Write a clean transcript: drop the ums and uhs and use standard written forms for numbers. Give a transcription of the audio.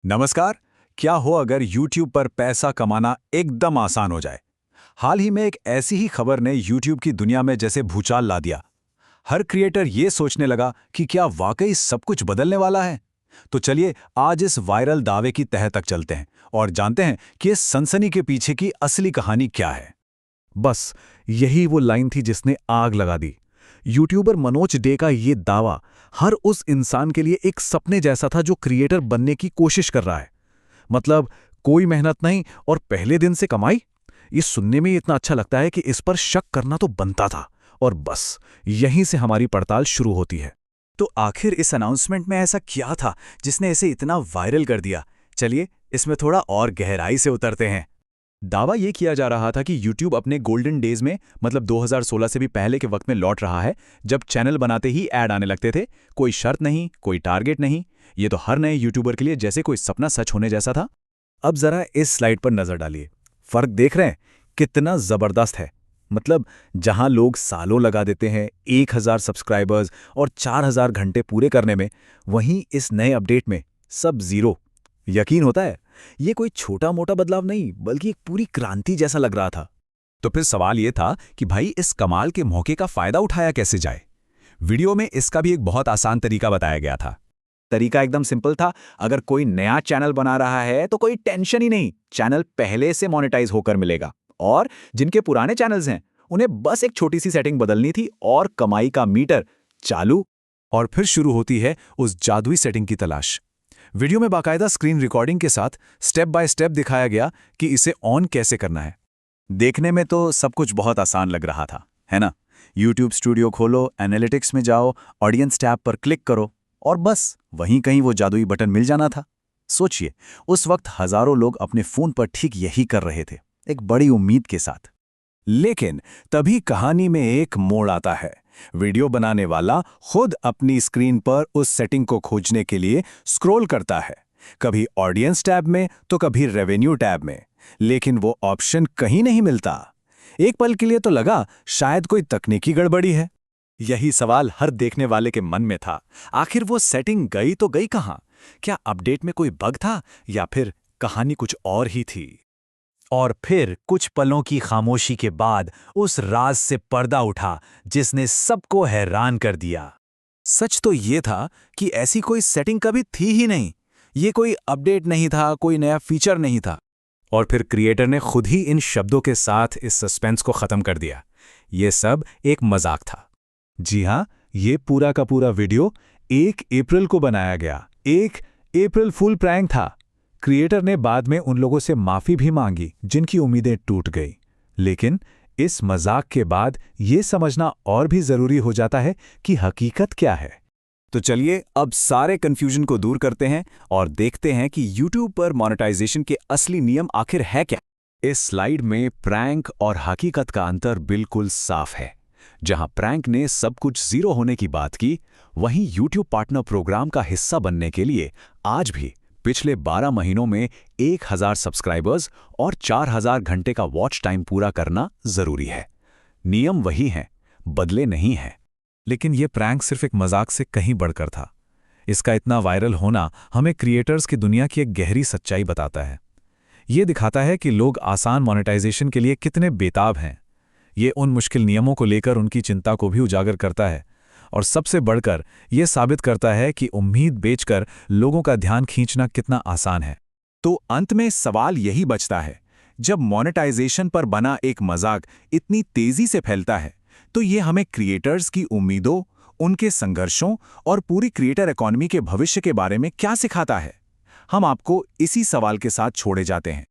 नमस्कार। क्या हो अगर YouTube पर पैसा कमाना एकदम आसान हो जाए। हाल ही में एक ऐसी ही खबर ने YouTube की दुनिया में जैसे भूचाल ला दिया। हर क्रिएटर ये सोचने लगा कि क्या वाकई सब कुछ बदलने वाला है। तो चलिए आज इस वायरल दावे की तह तक चलते हैं और जानते हैं कि इस सनसनी के पीछे की असली कहानी क्या है। बस यही वो लाइन थी जिसने आग लगा दी। यूट्यूबर मनोज डे का ये दावा हर उस इंसान के लिए एक सपने जैसा था जो क्रिएटर बनने की कोशिश कर रहा है। मतलब कोई मेहनत नहीं और पहले दिन से कमाई। ये सुनने में इतना अच्छा लगता है कि इस पर शक करना तो बनता था। और बस यहीं से हमारी पड़ताल शुरू होती है। तो आखिर इस अनाउंसमेंट में ऐसा क्या था जिसने इसे इतना वायरल कर दिया। चलिए इसमें थोड़ा और गहराई से उतरते हैं। दावा ये किया जा रहा था कि YouTube अपने गोल्डन डेज में मतलब 2016 से भी पहले के वक्त में लौट रहा है, जब चैनल बनाते ही ऐड आने लगते थे। कोई शर्त नहीं, कोई टारगेट नहीं। ये तो हर नए यूट्यूबर के लिए जैसे कोई सपना सच होने जैसा था। अब जरा इस स्लाइड पर नजर डालिए। फर्क देख रहे हैं कितना जबरदस्त है। मतलब जहां लोग सालों लगा देते हैं 1000 सब्सक्राइबर्स और 4000 घंटे पूरे करने में, वहीं इस नए अपडेट में सब जीरो। यकीन होता है ये कोई छोटा मोटा बदलाव नहीं बल्कि एक पूरी क्रांति जैसा लग रहा था। तो फिर सवाल ये था कि भाई इस कमाल के मौके का फायदा उठाया कैसे जाए। वीडियो में इसका भी एक बहुत आसान तरीका बताया गया था। तरीका एकदम सिंपल था। अगर कोई नया चैनल बना रहा है तो कोई टेंशन ही नहीं, चैनल पहले से मोनेटाइज होकर मिलेगा। और जिनके पुराने चैनल्स हैं उन्हें बस एक छोटी सी सेटिंग बदलनी थी और कमाई का मीटर चालू। और फिर शुरू होती है उस जादुई सेटिंग की तलाश। वीडियो में बाकायदा स्क्रीन रिकॉर्डिंग के साथ स्टेप बाय स्टेप दिखाया गया कि इसे ऑन कैसे करना है। देखने में तो सब कुछ बहुत आसान लग रहा था, है ना। YouTube स्टूडियो खोलो, एनालिटिक्स में जाओ, ऑडियंस टैब पर क्लिक करो और बस वहीं कहीं वो जादुई बटन मिल जाना था। सोचिए, उस वक्त हजारों लोग अपने फोन पर ठीक यही कर रहे थे, एक बड़ी उम्मीद के साथ। लेकिन तभी कहानी में एक मोड़ आता है। वीडियो बनाने वाला खुद अपनी स्क्रीन पर उस सेटिंग को खोजने के लिए स्क्रॉल करता है, कभी ऑडियंस टैब में तो कभी रेवेन्यू टैब में, लेकिन वो ऑप्शन कहीं नहीं मिलता। एक पल के लिए तो लगा शायद कोई तकनीकी गड़बड़ी है। यही सवाल हर देखने वाले के मन में था। आखिर वो सेटिंग गई तो गई कहां? क्या अपडेट में कोई बग था या फिर कहानी कुछ और ही थी? और फिर कुछ पलों की खामोशी के बाद उस राज से पर्दा उठा जिसने सबको हैरान कर दिया। सच तो ये था कि ऐसी कोई सेटिंग कभी थी ही नहीं। ये कोई अपडेट नहीं था, कोई नया फीचर नहीं था। और फिर क्रिएटर ने खुद ही इन शब्दों के साथ इस सस्पेंस को खत्म कर दिया। ये सब एक मजाक था। जी हां, ये पूरा का पूरा वीडियो 1 अप्रैल को बनाया गया। एक अप्रैल फुल प्रैंक था। क्रिएटर ने बाद में उन लोगों से माफी भी मांगी जिनकी उम्मीदें टूट गई। लेकिन इस मजाक के बाद ये समझना और भी जरूरी हो जाता है कि हकीकत क्या है। तो चलिए अब सारे कंफ्यूजन को दूर करते हैं और देखते हैं कि YouTube पर मोनेटाइजेशन के असली नियम आखिर है क्या। इस स्लाइड में प्रैंक और हकीकत का अंतर बिल्कुल साफ है। जहां प्रैंक ने सब कुछ जीरो होने की बात की, वहीं YouTube पार्टनर प्रोग्राम का हिस्सा बनने के लिए आज भी पिछले 12 महीनों में 1000 सब्सक्राइबर्स और 4000 घंटे का वॉच टाइम पूरा करना जरूरी है। नियम वही हैं, बदले नहीं हैं। लेकिन यह प्रैंक सिर्फ एक मजाक से कहीं बढ़कर था। इसका इतना वायरल होना हमें क्रिएटर्स की दुनिया की एक गहरी सच्चाई बताता है। ये दिखाता है कि लोग आसान मोनेटाइजेशन के लिए कितने बेताब हैं। ये उन मुश्किल नियमों को लेकर उनकी चिंता को भी उजागर करता है। और सबसे बढ़कर यह साबित करता है कि उम्मीद बेचकर लोगों का ध्यान खींचना कितना आसान है। तो अंत में सवाल यही बचता है, जब मोनेटाइजेशन पर बना एक मजाक इतनी तेजी से फैलता है, तो ये हमें क्रिएटर्स की उम्मीदों, उनके संघर्षों और पूरी क्रिएटर इकॉनमी के भविष्य के बारे में क्या सिखाता है? हम आपको इसी सवाल के साथ छोड़े जाते हैं।